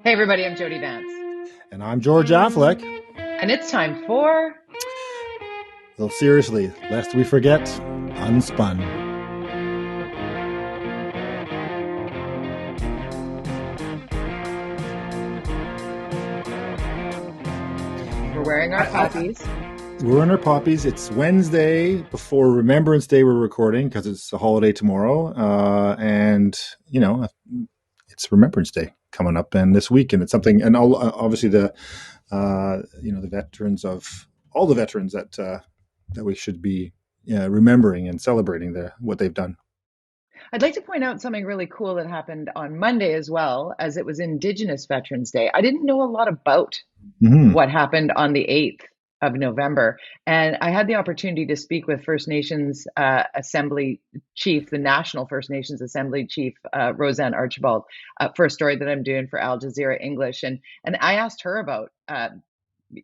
Hey everybody, I'm Jody Vance. And I'm George-Affleck. And it's time for... So seriously, lest we forget, UnSpun. We're wearing our poppies. We're in our poppies. It's Wednesday before Remembrance Day we're recording because it's a holiday tomorrow. And, you know, it's Remembrance Day coming up and this week. And it's something, and obviously the veterans of, all the veterans that we should be remembering and celebrating what they've done. I'd like to point out something really cool that happened on Monday as well, as it was Indigenous Veterans Day. I didn't know a lot about what happened on the 8th of November. And I had the opportunity to speak with First Nations Assembly Chief, the National First Nations Assembly Chief, Roseanne Archibald, for a story that I'm doing for Al Jazeera English. And I asked her about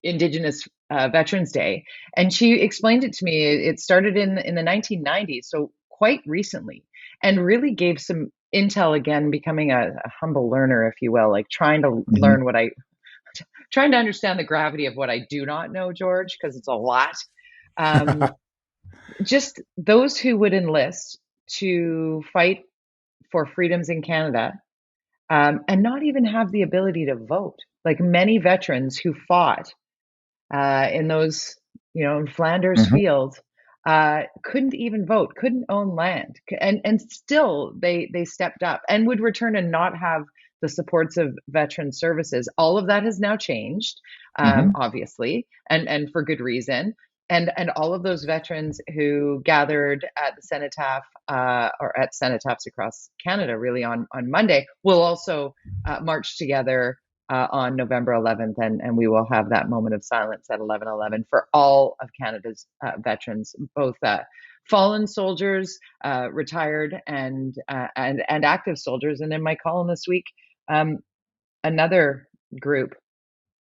Indigenous Veterans Day, and she explained it to me. It started in the 1990s, so quite recently, and really gave some intel, again, becoming a humble learner, if you will, like trying to learn trying to understand the gravity of what I do not know, George, because it's a lot. Just those who would enlist to fight for freedoms in Canada, and not even have the ability to vote. Like many veterans who fought in those, in Flanders Field, couldn't even vote, couldn't own land, and still they stepped up and would return and not have the supports of veteran services. All of that has now changed, obviously, and for good reason. And all of those veterans who gathered at the cenotaph, or at cenotaphs across Canada, really on Monday, will also march together on November 11th, and we will have that moment of silence at 11:11 for all of Canada's veterans, both fallen soldiers, retired, and active soldiers. And in my column this week, another group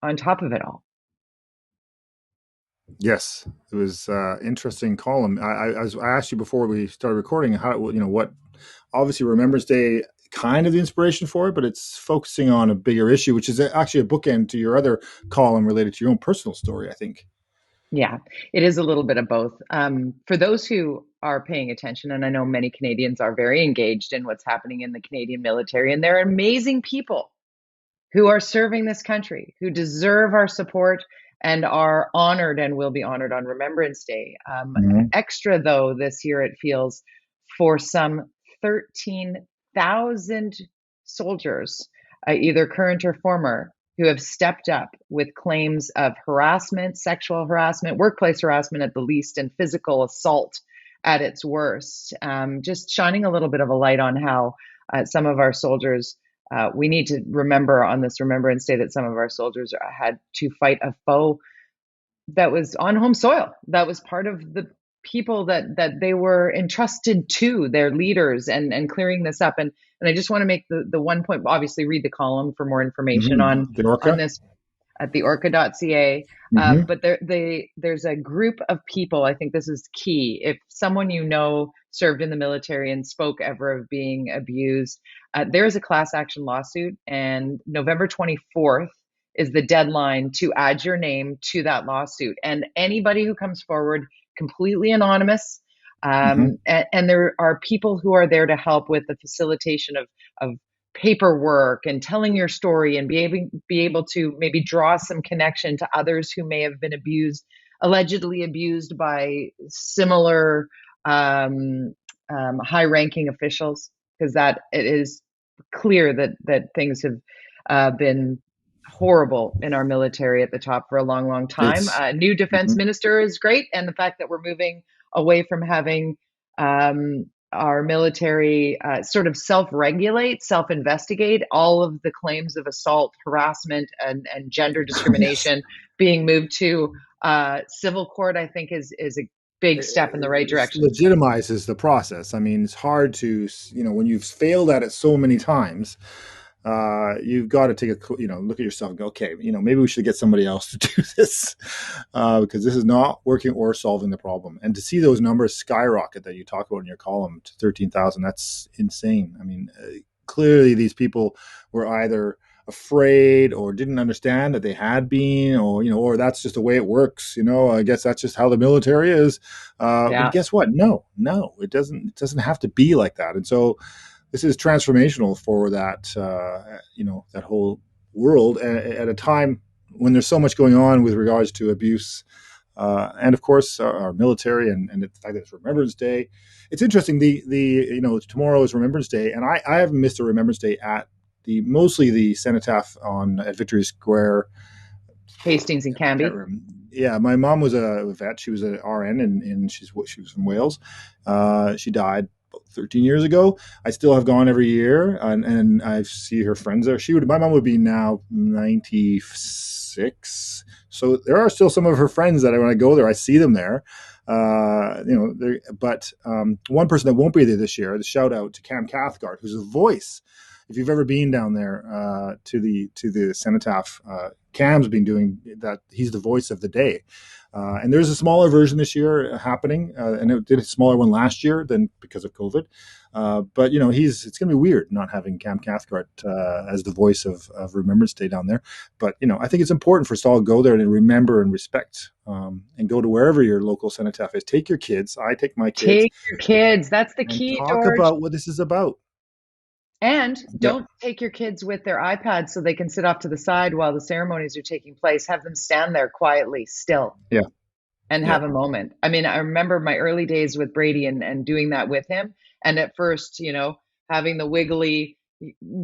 on top of it all. Yes, it was interesting column. I asked you before we started recording what obviously Remembrance Day kind of the inspiration for it, but it's focusing on a bigger issue, which is actually a bookend to your other column related to your own personal story, I think. Yeah, it is a little bit of both. For those who are paying attention, and I know many Canadians are very engaged in what's happening in the Canadian military, and they're amazing people who are serving this country, who deserve our support and are honored and will be honored on Remembrance Day. Extra, though, this year it feels for some 13,000 soldiers, either current or former, who have stepped up with claims of harassment, sexual harassment, workplace harassment at the least, and physical assault at its worst. Just shining a little bit of a light on how some of our soldiers, we need to remember on this Remembrance Day that some of our soldiers had to fight a foe that was on home soil, that was part of the people that they were entrusted to, their leaders, and clearing this up. And I just want to make the one point, obviously read the column for more information on this at the Orca.ca. But there's a group of people, I think this is key. If someone served in the military and spoke ever of being abused, there is a class action lawsuit, and November 24th is the deadline to add your name to that lawsuit. And anybody who comes forward, completely anonymous, and there are people who are there to help with the facilitation of paperwork and telling your story, and be able to maybe draw some connection to others who may have been allegedly abused by similar high-ranking officials, because that it is clear that things have been horrible in our military at the top for a long, long time. New defense minister is great, and the fact that we're moving away from having our military sort of self-regulate, self-investigate all of the claims of assault, harassment, and gender discrimination being moved to civil court, I think is a big step in the right direction. It legitimizes the process. I mean, it's hard to, when you've failed at it so many times, you've got to take look at yourself and go, okay, maybe we should get somebody else to do this, because this is not working or solving the problem. And to see those numbers skyrocket that you talk about in your column to 13,000, that's insane. I mean, clearly these people were either afraid or didn't understand that they had been, or or that's just the way it works. I guess that's just how the military is. But Yeah. guess what? No, it doesn't. It doesn't have to be like that. And so this is transformational for that. That whole world at a time when there's so much going on with regards to abuse. And of course, our military, and the fact that it's Remembrance Day. It's interesting. Tomorrow is Remembrance Day, and I haven't missed a Remembrance Day at mostly the cenotaph at Victory Square. Hastings and I can't Canby. remember. Yeah, my mom was a vet. She was an RN, and she was from Wales. She died about 13 years ago. I still have gone every year, and I see her friends there. My mom would be now 96. So there are still some of her friends that when I go there, I see them there. But one person that won't be there this year, the shout out to Cam Cathcart, who's a voice. If you've ever been down there to the cenotaph, Cam's been doing that. He's the voice of the day. And there's a smaller version this year happening, and it did a smaller one last year than because of COVID. But it's going to be weird not having Cam Cathcart as the voice of Remembrance Day down there. But I think it's important for us to all go there and remember and respect, and go to wherever your local cenotaph is. Take your kids. I take my kids. Take your kids. That's the And key, talk George. about what this is about. And Yeah, don't take your kids with their iPads so they can sit off to the side while the ceremonies are taking place. Have them stand there quietly, still, yeah, and yeah, have a moment. I mean, I remember my early days with Brady and doing that with him. And at first, having the wiggly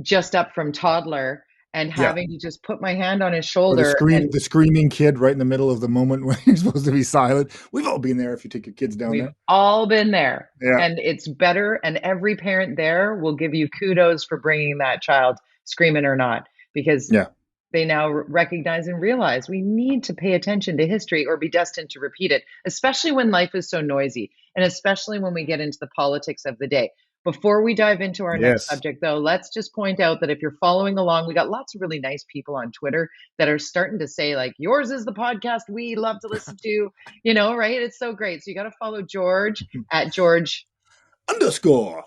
just up from toddler and yeah. having to just put my hand on his Or the shoulder. scream, And the screaming kid right in the middle of the moment when you're supposed to be silent. We've all been there if you take your kids down we've there. all been there. Yeah, And it's better. And every parent there will give you kudos for bringing that child, screaming or not, because yeah, they now recognize and realize we need to pay attention to history or be destined to repeat it, especially when life is so noisy and especially when we get into the politics of the day. Before we dive into our next yes, subject, though, let's just point out that if you're following along, we got lots of really nice people on Twitter that are starting to say, like, yours is the podcast we love to listen to, right? It's so great. So you got to follow George at George underscore.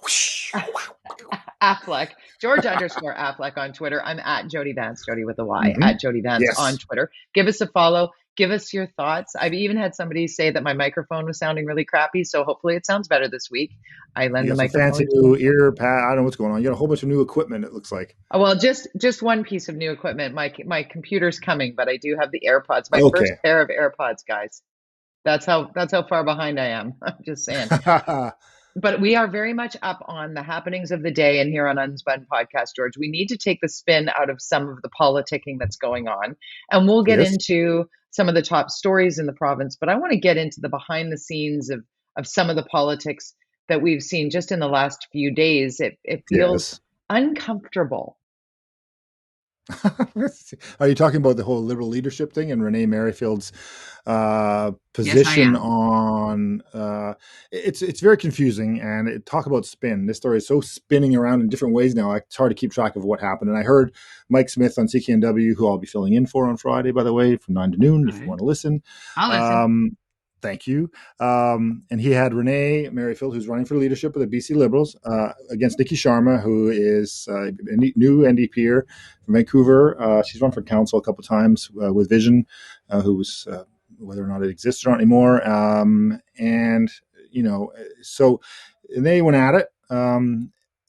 Affleck, George_Affleck on Twitter. I'm at Jody Vance, Jody with a Y, Mm-hmm. at Jody Vance on Yes. Twitter. Give us a follow. Give us your thoughts. I've even had somebody say that my microphone was sounding really crappy, so hopefully it sounds better this week. I lend You the got some fancy microphone new to. ear pad. I don't know what's going on. You got a whole bunch of new equipment, it looks like. Oh, well, just one piece of new equipment. My computer's coming, but I do have the AirPods. My first Okay. pair of AirPods, guys. That's how far behind I am. I'm just saying. But we are very much up on the happenings of the day, and here on Unspun podcast, George, we need to take the spin out of some of the politicking that's going on, and we'll get Yes. into some of the top stories in the province. But I want to get into the behind the scenes of some of the politics that we've seen just in the last few days. It feels Yes. uncomfortable. Are you talking about the whole Liberal leadership thing and Renee Merrifield's Yes, I position am. on? It's very confusing, and talk about spin. This story is so spinning around in different ways now. It's hard to keep track of what happened. And I heard Mike Smith on CKNW, who I'll be filling in for on Friday, by the way, from 9 to noon, All if you right. want to listen. I'll listen. Thank you. And he had Renee Merrifield, who's running for leadership of the BC Liberals, against Nikki Sharma, who is a new NDPer from Vancouver. She's run for council a couple of times with Vision, who was whether or not it exists or not anymore. So they went at it.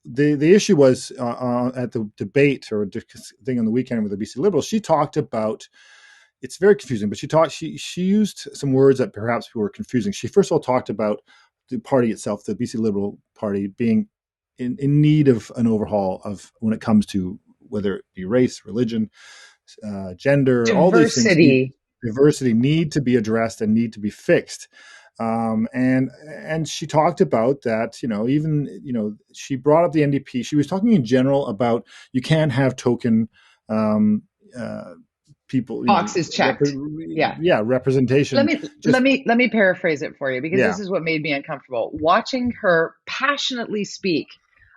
The issue was at the debate or thing on the weekend with the BC Liberals. She talked about. It's very confusing, but she used some words that perhaps were confusing. She first of all talked about the party itself, the BC Liberal Party, being in need of an overhaul of when it comes to whether it be race, religion, gender, all these things Diversity. diversity need to be addressed and need to be fixed. And she talked about that, she brought up the NDP. She was talking in general about you can't have token people, Box is checked. Yeah. Let representation. me let Just me let me paraphrase it for you, because yeah, this is what made me uncomfortable. Watching her passionately speak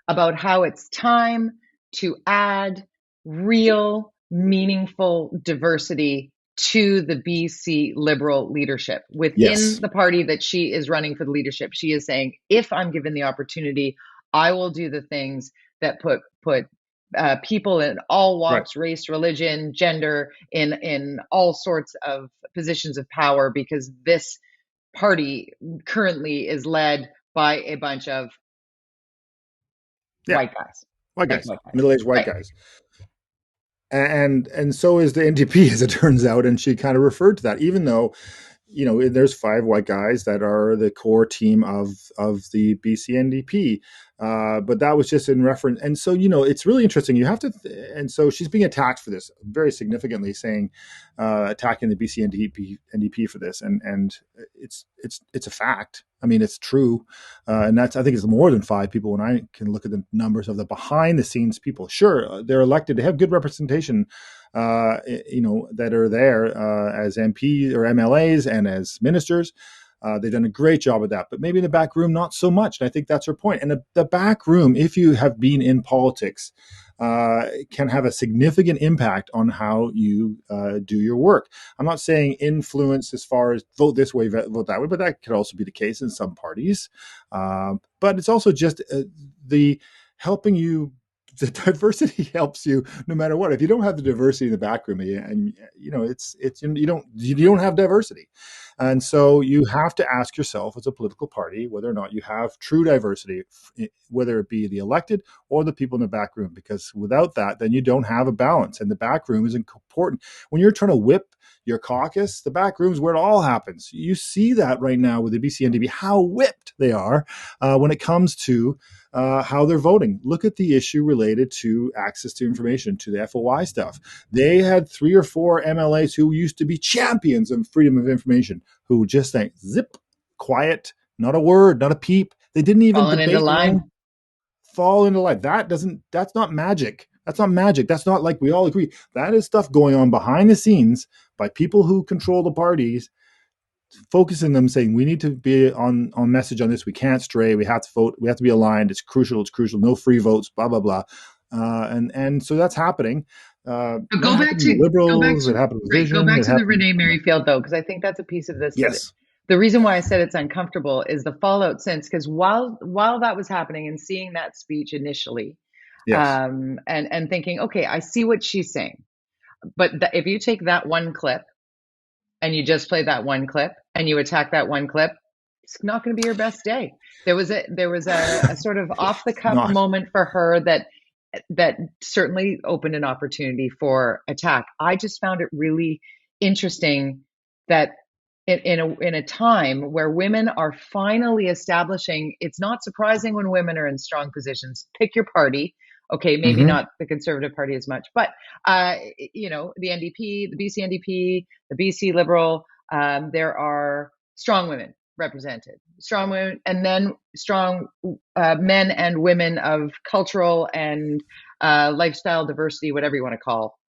about how it's time to add real, meaningful diversity to the BC Liberal leadership within yes, the party that she is running for the leadership. She is saying, if I'm given the opportunity, I will do the things that put people in all Right. walks, race, religion, gender, in all sorts of positions of power, because this party currently is led by a bunch of Yeah. white guys, White like guys, white guys, middle-aged white right? guys. And so is the NDP, as it turns out. And she kind of referred to that, even though, there's 5 white guys that are the core team of the BC NDP. But that was just in reference. And so, it's really interesting. You have to, and so she's being attacked for this very significantly, saying, attacking the BC NDP for this. And it's a fact. I mean, it's true. And I think it's more than 5 people when I can look at the numbers of the behind the scenes people. Sure, they're elected. They have good representation, that are there as MPs or MLAs and as ministers. They've done a great job of that, but maybe in the back room, not so much. And I think that's her point. And the back room, if you have been in politics, can have a significant impact on how you do your work. I'm not saying influence as far as vote this way, vote that way, but that could also be the case in some parties. But it's also just the helping you. The diversity helps you no matter what. If you don't have the diversity in the back room, and it's you don't have diversity, and so you have to ask yourself as a political party whether or not you have true diversity, whether it be the elected or the people in the back room. Because without that, then you don't have a balance, and the back room is important when you're trying to whip your caucus. The back room is where it all happens. You see that right now with the BCNDP, how whipped they are when it comes to how they're voting. Look at the issue related to access to information, to the FOI stuff. They had 3 or 4 MLAs who used to be champions of freedom of information, who just think, zip, quiet, not a word, not a peep. They didn't even Falling into debate their line. own, fall into line. That's not magic. That's not magic. That's not like we all agree. That is stuff going on behind the scenes by people who control the parties, focusing them, saying we need to be on message on this. We can't stray. We have to vote. We have to be aligned. It's crucial. It's crucial. No free votes. Blah blah blah. And so that's happening. But That happened with the Liberals. It happened with go Vision. back It to the happened. Renee Merrifield though, because I think that's a piece of this that Yes. the reason why I said it's uncomfortable is the fallout since, because while that was happening and seeing that speech initially, Yes. and thinking, okay, I see what she's saying, but if you take that one clip and you just play that one clip and you attack that one clip, it's not going to be your best day. There was a sort of off the It's cuff not. moment for her that certainly opened an opportunity for attack. I just found it really interesting that in a time where women are finally establishing, it's not surprising when women are in strong positions. Pick your party. Okay, maybe Mm-hmm. not the Conservative Party as much, but the NDP, the BC NDP, the BC Liberal, there are strong women represented, strong women, and then strong men and women of cultural and lifestyle diversity, whatever you want to call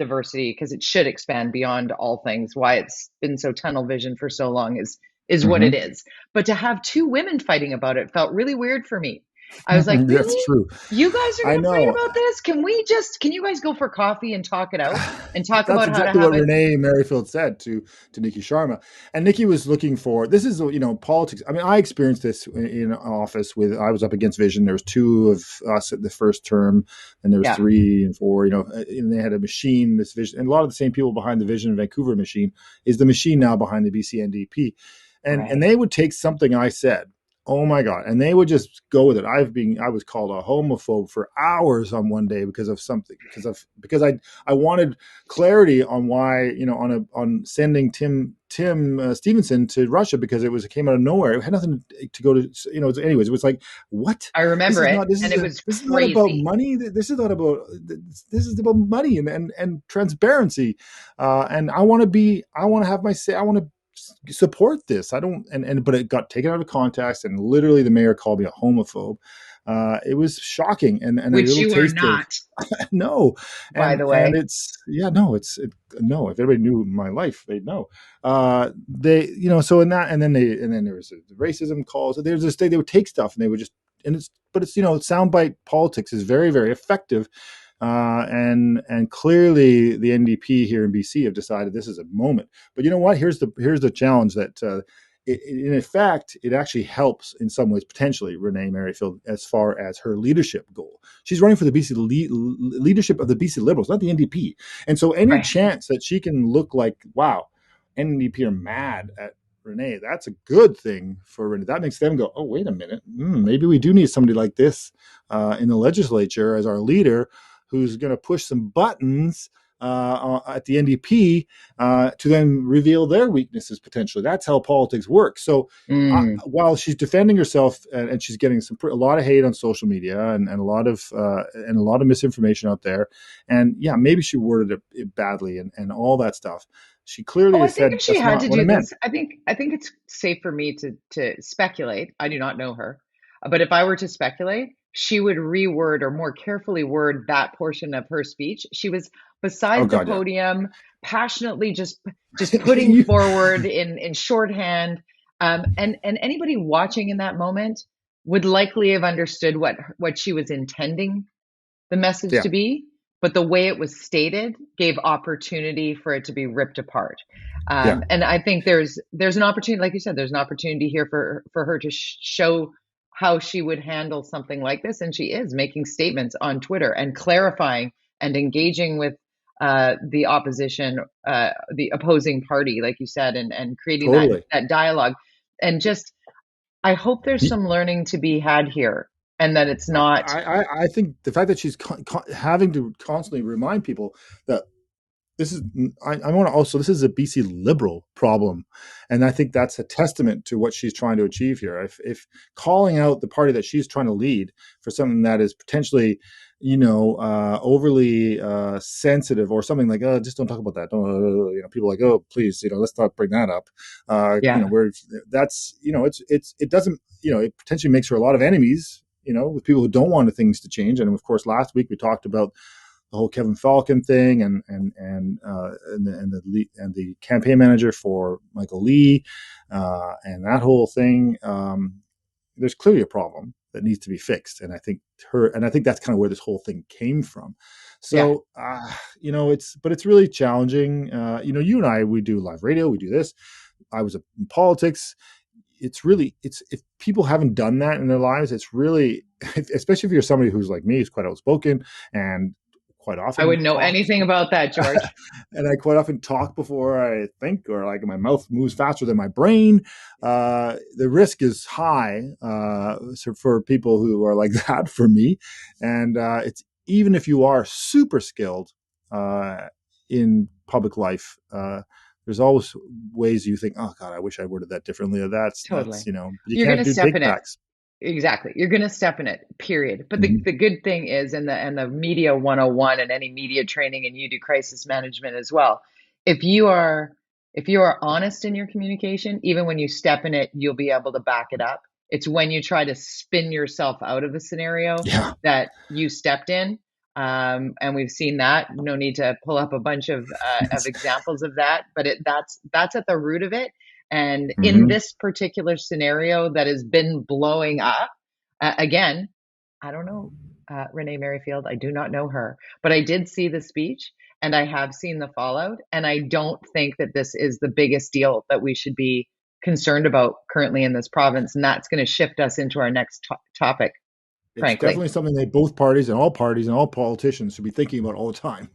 diversity, because it should expand beyond all things. Why it's been so tunnel vision for so long is what it Mm-hmm. is. But to have 2 women fighting about it felt really weird for me. I was like, That's really? true. You guys are I going to fight know. about this? Can you guys go for coffee and talk it out and talk That's about how to exactly have what it? Renee Merrifield said to Nikki Sharma, and Nikki was looking for this is politics. I mean, I experienced this in office with I was up against Vision. There was 2 of us at the first term, and there was Yeah, 3 and 4. And they had a machine. This Vision, and a lot of the same people behind the Vision Vancouver machine is the machine now behind the BCNDP, and right. they would take something I said. Oh my God. And they would just go with it. I was called a homophobe for hours on one day because of something, because I wanted clarity on why, on sending Tim Stevenson to Russia, because it came out of nowhere. It had nothing to go to, anyways, it was like, what? I This remember is it, not, this and is it a, was this is not about crazy. money. This is not about, this is about money and transparency. And I want to have my say. I want to support this. I don't, but it got taken out of context, and literally the mayor called me a homophobe. It was shocking, and a Which little you are taste of not, no, by the and way. it's no, no. If everybody knew my life, they'd know. So in that, and then there was the racism calls. There's this they would take stuff and they would just but it's soundbite politics is very very effective. And clearly the NDP here in BC have decided this is a moment. But you know what? Here's the challenge that in effect, it actually helps in some ways, potentially, Renee Merrifield, as far as her leadership goal. She's running for the BC leadership of the BC Liberals, not the NDP. And so any Right. chance that she can look like, wow, NDP are mad at Renee, that's a good thing for Renee. That makes them go, oh, wait a minute. Maybe we do need somebody like this in the legislature as our leader who's going to push some buttons at the NDP to then reveal their weaknesses potentially. That's how politics works. So Mm. while she's defending herself and she's getting a lot of hate on social media and a lot of misinformation out there, and yeah, maybe she worded it badly and all that stuff. She clearly Oh, I has think said if she that's had not to what I do meant. this, I think it's safe for me to speculate. I do not know her, but if I were to speculate, she would reword or more carefully word that portion of her speech. She was Oh beside the God, yeah. podium, passionately just putting forward in shorthand, and anybody watching in that moment would likely have understood what she was intending the message Yeah, to be, but the way it was stated gave opportunity for it to be ripped apart. yeah, And I think there's an opportunity, like you said, there's an opportunity here for her to show how she would handle something like this, and she is making statements on Twitter and clarifying and engaging with the opposition, the opposing party, like you said, and creating totally. that dialogue. And just, I hope there's some learning to be had here, and that it's not. I think the fact that she's having to constantly remind people that this is I want to also this is a BC Liberal problem, and I think that's a testament to what she's trying to achieve here. If calling out the party that she's trying to lead for something that is potentially, overly sensitive or something like, oh, just don't talk about that. Don't, people are like, oh, please, let's not bring that up. Yeah. Where that's it doesn't it potentially makes her a lot of enemies. With people who don't want things to change. And of course, last week we talked about the whole Kevin Falcon thing and the campaign manager for Michael Lee and that whole thing. There's clearly a problem that needs to be fixed, and I think that's kind of where this whole thing came from. Yeah. So it's really challenging. You and I, we do live radio, we do this. I was in politics. It's if people haven't done that in their lives, it's really, especially if you're somebody who's like me, who's quite outspoken and quite I often wouldn't know talk. anything about that, George. And I quite often talk before I think, or like my mouth moves faster than my brain. The risk is high so for people who are like that for me. And it's even if you are super skilled in public life, there's always ways you think, oh God, I wish I worded that differently. That's Totally. you You're going can't to do step take in it. backs. Exactly. You're going to step in it, period. But the, Mm-hmm. the good thing is, and the media 101 and any media training, and you do crisis management as well. If you are, if you are honest in your communication, even when you step in it, you'll be able to back it up. It's when you try to spin yourself out of a scenario Yeah. that you stepped in. And we've seen that. No need to pull up a bunch of examples of that, but that's at the root of it. And in Mm-hmm. this particular scenario that has been blowing up, again, I don't know Renee Merrifield. I do not know her, but I did see the speech and I have seen the fallout. And I don't think that this is the biggest deal that we should be concerned about currently in this province. And that's going to shift us into our next topic, It's frankly. definitely something that both parties and all politicians should be thinking about all the time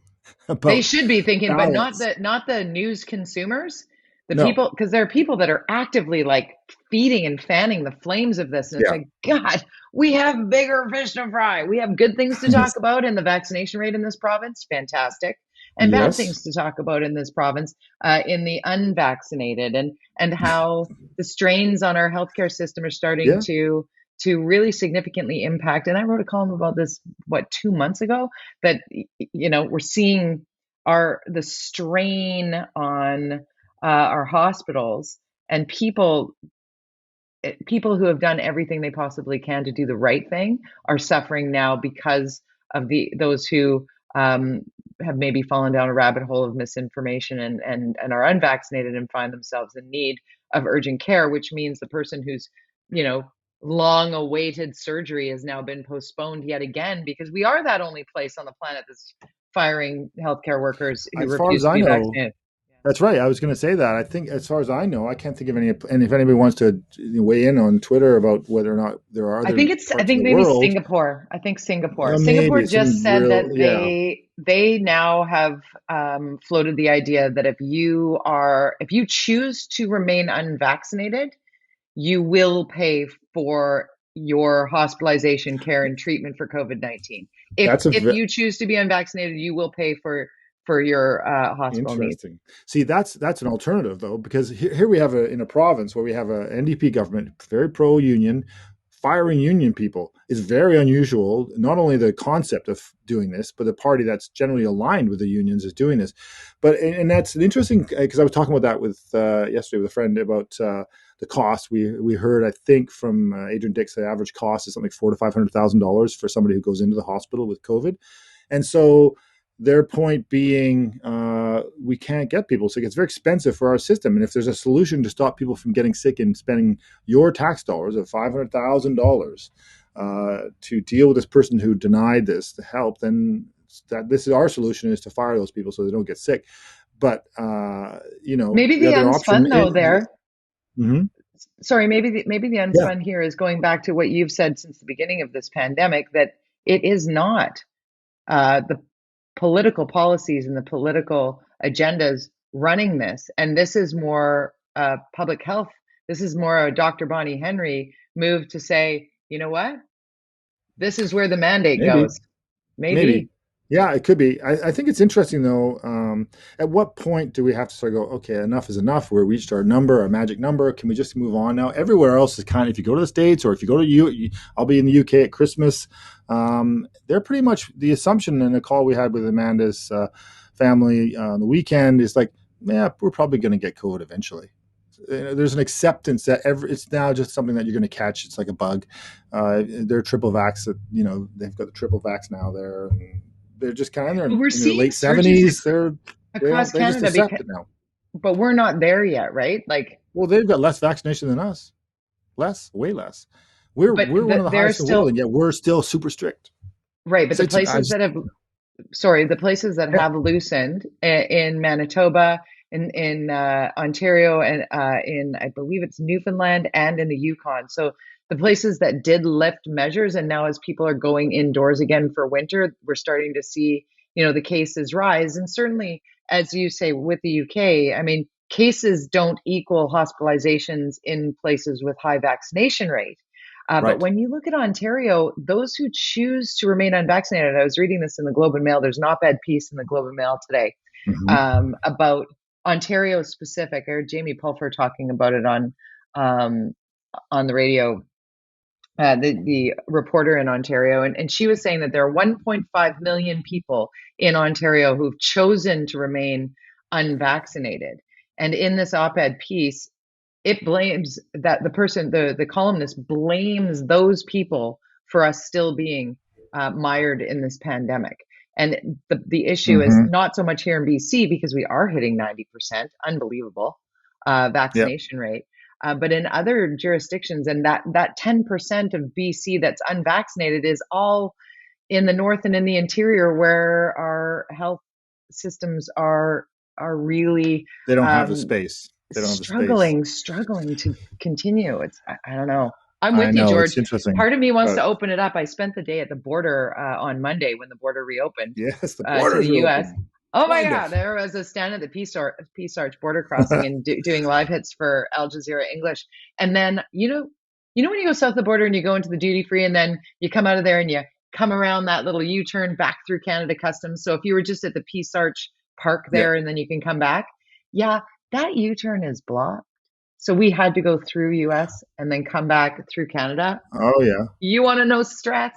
They about should be thinking, but not balance. the news consumers, the No. people, because there are people that are actively like feeding and fanning the flames of this. And it's Yeah. like, God, we have bigger fish to fry. We have good things to talk about in the vaccination rate in this province, fantastic, and bad Yes. things to talk about in this province in the unvaccinated, and how the strains on our healthcare system are starting Yeah. to really significantly impact. And I wrote a column about this, what, 2 months ago, that we're seeing the strain on our hospitals, and people who have done everything they possibly can to do the right thing are suffering now because of those who have maybe fallen down a rabbit hole of misinformation and are unvaccinated and find themselves in need of urgent care, which means the person who's you know long awaited surgery has now been postponed yet again, because we are that only place on the planet that's firing healthcare workers who As far as refuse to I be know, vaccinated. That's right. I was going to say that. I think, as far as I know, I can't think of any. And if anybody wants to weigh in on Twitter about whether or not there are other I parts of think the maybe world, Singapore. I think Singapore. Singapore maybe just some said real, that yeah, they now have floated the idea that if you choose to remain unvaccinated, you will pay for your hospitalization care and treatment for COVID-19. that's If you choose to be unvaccinated, you will pay for your hospital needs. interesting. See, that's an alternative though, because here we have in a province where we have a NDP government, very pro-union, firing union people is very unusual. Not only the concept of doing this, but the party that's generally aligned with the unions is doing this. But and that's an interesting, because I was talking about that with yesterday with a friend about the cost. We heard, I think, from Adrian Dix, the average cost is something like $400,000 to $500,000 for somebody who goes into the hospital with COVID, and so their point being, we can't get people sick. It's very expensive for our system. And if there's a solution to stop people from getting sick and spending your tax dollars of $500,000 to deal with this person who denied this the help, then this is our solution, is to fire those people so they don't get sick. But Maybe the the other option unspun though is, there. mm-hmm, Sorry, maybe the yeah, unspun here is going back to what you've said since the beginning of this pandemic, that it is not the political policies and the political agendas running this. And this is more public health. This is more a Dr. Bonnie Henry move to say, you know what? This is where the mandate maybe. goes. Maybe. Maybe. Yeah, it could be. I think it's interesting though. At what point do we have to sort of go, okay, enough is enough. We're reached our number, our magic number. Can we just move on now? Everywhere else is kind of, if you go to the States or if you go to I'll be in the UK at Christmas. They're pretty much the assumption in a call we had with Amanda's family on the weekend is like, yeah, we're probably going to get COVID eventually. There's an acceptance that it's now just something that you're going to catch. It's like a bug. They're triple vax. They've got the triple vax now. They're just kind of But we're in their seeing late surges seventies. across They just Canada accept it now. but we're not there yet, right? Like, Well, they've got less vaccination than us. Less, way less. but We're one of the they're highest in the world, still and yet we're still super strict. right. But So the it's I places just that have the places that yeah, have loosened in Manitoba, in Ontario, and in I believe it's Newfoundland and in the Yukon. So the places that did lift measures, and now as people are going indoors again for winter, we're starting to see the cases rise. And certainly, as you say, with the UK, I mean, cases don't equal hospitalizations in places with high vaccination rate. But right. when you look at Ontario, those who choose to remain unvaccinated, I was reading this in the Globe and Mail. There's an op-ed piece in the Globe and Mail today Mm-hmm. about Ontario specific. I heard Jamie Pulfer talking about it um, on the radio, the reporter in Ontario, and she was saying that there are 1.5 million people in Ontario who've chosen to remain unvaccinated. And in this op-ed piece, it blames that the columnist blames those people for us still being mired in this pandemic. And the issue is Mm-hmm. not so much here in BC because we are hitting 90%, unbelievable Yeah, vaccination rate. But in other jurisdictions, and that 10% of BC that's unvaccinated is all in the north and in the interior, where our health systems are really they don't have the um, space. They don't have the space. struggling to continue. I don't know. I'm I with you, know George. it's interesting. Part of me wants Uh, to open it up. I spent the day at the border on Monday when the border reopened yes, the to the borders are U.S. open. Oh my Kind God, of. there was a stand at the Peace Arch border crossing and doing live hits for Al Jazeera English. And then, when you go south of the border and you go into the duty free and then you come out of there and you come around that little U-turn back through Canada Customs. So if you were just at the Peace Arch Park Yeah. there and then you can come back, yeah, that U-turn is blocked. So we had to go through US and then come back through Canada. Oh yeah. You want to know stress?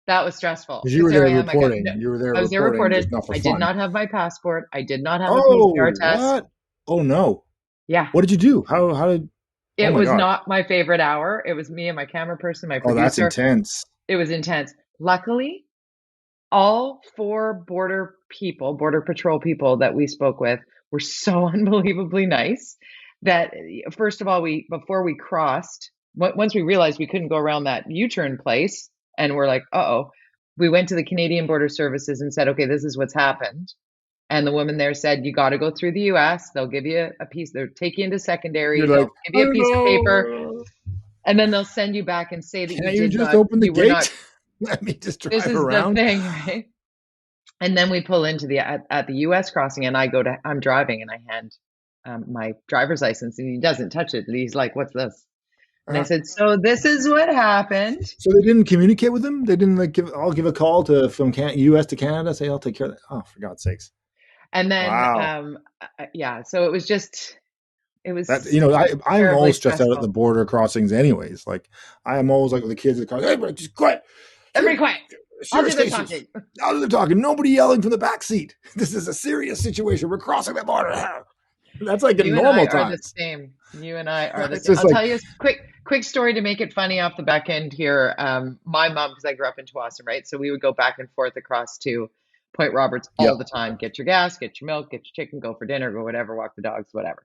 That was stressful Because you because were there there I am. I got no, reporting. You were there I was there reporting, reported. just not for I did fun. not have my passport. I did not have a PCR Oh, test. what? Oh no. Yeah. What did you do? How did? Oh It my was God. not my favorite hour. It was me and my camera person, my Oh, that's producer. intense. It was intense. Luckily, all four border patrol people that we spoke with were so unbelievably nice that first of all, before we crossed, once we realized we couldn't go around that U-turn place, and we're like, uh-oh, we went to the Canadian Border Services and said, okay, this is what's happened. And the woman there said, you got to go through the US. They'll give you a piece. They'll take you into secondary. You're like, They'll give you a oh piece of paper. no, And then they'll send you back and say that can't you just open the you were not, gate? Let me just this drive is the around. thing, right? And then we pull into at the US crossing, and I'm driving, and I hand my driver's license, and he doesn't touch it. And he's like, what's this? And I said, so this is what happened. So they didn't communicate with them? They didn't like I'll give a call from US to Canada, say I'll take care of that. Oh, for God's sakes. And then, Wow. yeah, so it was That, I'm terribly always stressed out at the stressful. border crossings anyways. Like I am always like with the kids in the car, hey, bro, just quiet. Everybody quiet. I'll do Serious the cases. talking. Now they're talking. Nobody yelling from the back seat. This is a serious situation. We're crossing the border. That's like in You and I normal are the times. same. You and I are the It's same. just I'll like, tell you a quick story to make it funny off the back end here. My mom, because I grew up in Tsawwassen, right? So we would go back and forth across to Point Roberts yeah. all the time. Get your gas, get your milk, get your chicken, go for dinner, go whatever, walk the dogs, whatever.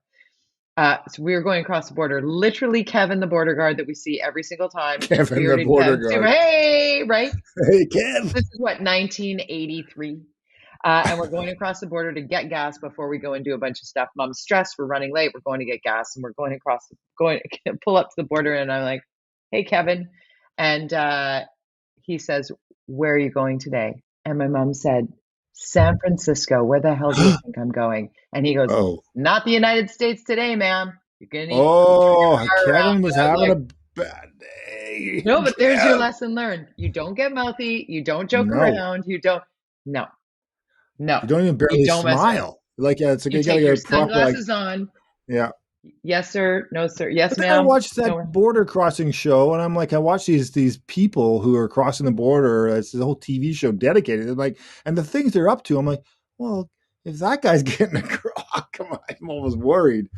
So we were going across the border. Literally, Kevin, the border guard that we see every single time, Kevin, the bearded border Kev, super, guard. hey, right? Hey, Kev. This is what, 1983. And we're going across the border to get gas before we go and do a bunch of stuff. Mom's stressed. We're running late. We're going to get gas, and we're going pull up to the border. And I'm like, "Hey, Kevin," and he says, "Where are you going today?" And my mom said, "San Francisco. Where the hell do you think I'm going?" And he goes, Oh. "Not the United States today, ma'am. You're gonna need to turn your Oh, car around." Kevin was And I was having like, a bad day. "No, but there's your Kev. lesson learned. You don't get mouthy. You don't joke No. around. You don't. No, no, You don't even you barely don't mess around. smile. Like, yeah, it's like You you gotta take your get a proper, like, sunglasses on. yeah. Yes, sir. No, sir. Yes, But then I ma'am. watched that No. border crossing show, and I'm like, I watch these people who are crossing the border. It's a whole TV show dedicated. And like, and the things they're up to, I'm like, well, if that guy's getting across, come on, I'm almost worried.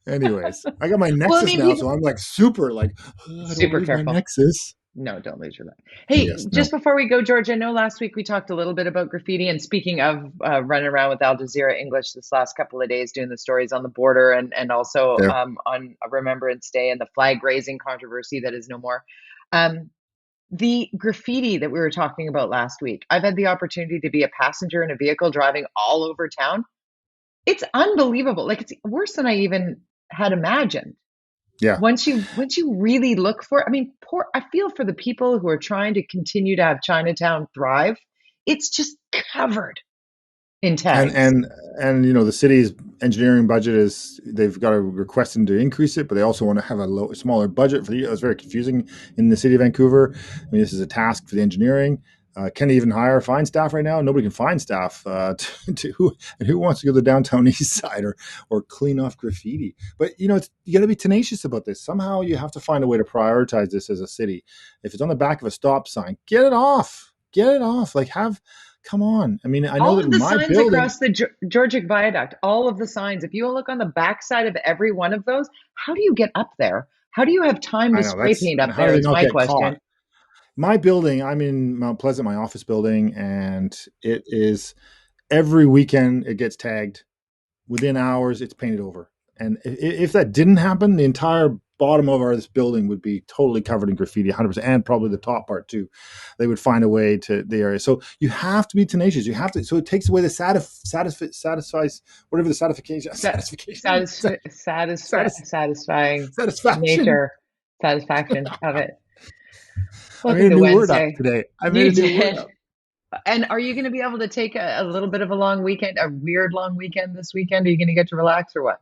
Anyways, I got my Well, I Nexus mean, now, so I'm like super like, oh, I don't want to super lose my careful. Nexus. No, don't lose your mind. Hey, Yes, no, just before we go, George, I know last week we talked a little bit about graffiti. And speaking of running around with Al Jazeera English this last couple of days, doing the stories on the border and also yeah, on Remembrance Day and the flag raising controversy that is no more. Um, the graffiti that we were talking about last week, I've had the opportunity to be a passenger in a vehicle driving all over town. It's unbelievable. Like it's worse than I even had imagined. yeah. Once you really look for, I mean, I feel for the people who are trying to continue to have Chinatown thrive. It's just covered in and tags. and and the city's engineering budget is they've got a request them to increase it, but they also want to have a smaller budget for the. It was very confusing in the city of Vancouver. I mean, this is a task for the engineering. Can't even find staff right now. Nobody can find staff to who wants to go to the downtown east side or clean off graffiti. But you got to be tenacious about this. Somehow you have to find a way to prioritize this as a city. If it's on the back of a stop sign, get it off. Get it off. Like come on. I mean, I know All that of in the my signs building, across the Georgic Viaduct, all of the signs, if you look on the backside of every one of those, how do you get up there? How do you have time I to know spray that's, paint and up how do there? they Is not my get caught? question. My building, I'm in Mount Pleasant, my office building, and it is every weekend it gets tagged. Within hours, it's painted over. And if that didn't happen, the entire bottom of this building would be totally covered in graffiti, 100%, and probably the top part too. They would find a way to the area. So you have to be tenacious. You have to. So it takes away the satisfies whatever the Satisfying satisfaction. nature, satisfaction of it. I Welcome made a to new word up Wednesday. today. I made You a new word did. up. And are you going to be able to take a little bit of a long weekend, a weird long weekend this weekend? Are you going to get to relax or what?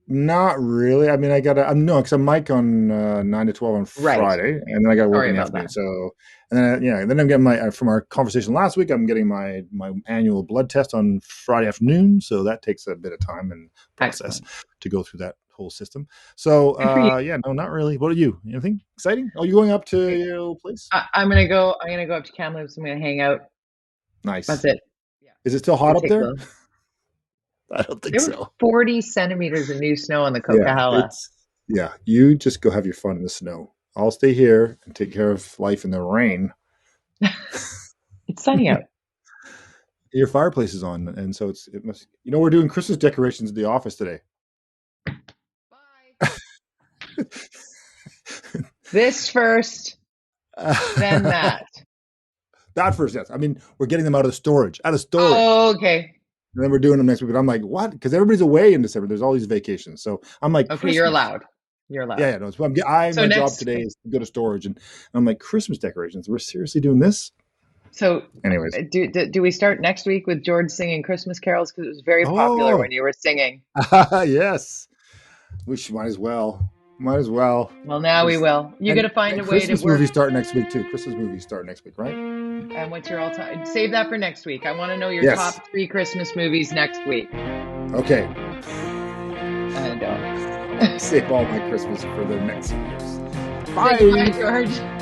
Not really. I mean, I got to, I'm no, because I'm Mike on 9 to 12 on Right. Friday, and then I got to work Sorry in the about afternoon. that. So, and then, then I'm getting from our conversation last week, I'm getting my annual blood test on Friday afternoon. So that takes a bit of time and process Excellent. to go through that whole system. So, Good for you. yeah, no, not really. What are you? Anything exciting? Oh, you going up to your old place? I'm gonna go. I'm gonna go up to Kamloops. I'm gonna hang out. That's Nice. it. Yeah. Is it still Go hot up take a there? little. I don't think There were so. 40 centimeters of new snow on the Yeah, Coquihalla. yeah, you just go have your fun in the snow. I'll stay here and take care of life in the rain. It's sunny out. Your fireplace is on, and so it must. We're doing Christmas decorations at the office today. Bye. This first, then that. That first, yes. I mean, we're getting them out of storage. Out of storage. Oh, okay. And then we're doing them next week. But I'm like, what? Because everybody's away in December. There's all these vacations. So I'm like, Okay, you're Christmas. allowed. You're allowed. Yeah. No, so So my job next, today is to go to storage, and I'm like, Christmas decorations. We're seriously doing this? so Anyways. do we start next week with George singing Christmas carols? Because it was very popular Oh, when you were singing. yes. Might as well. Might as well. Well, now we will. You got to find a way to Christmas work. movies start next week too. Christmas movies start next week, right? And what's your all-time? Save that for next week. I want to know your Yes. top 3 Christmas movies next week. Okay. I don't. Save all my Christmas for the next years. Bye, George.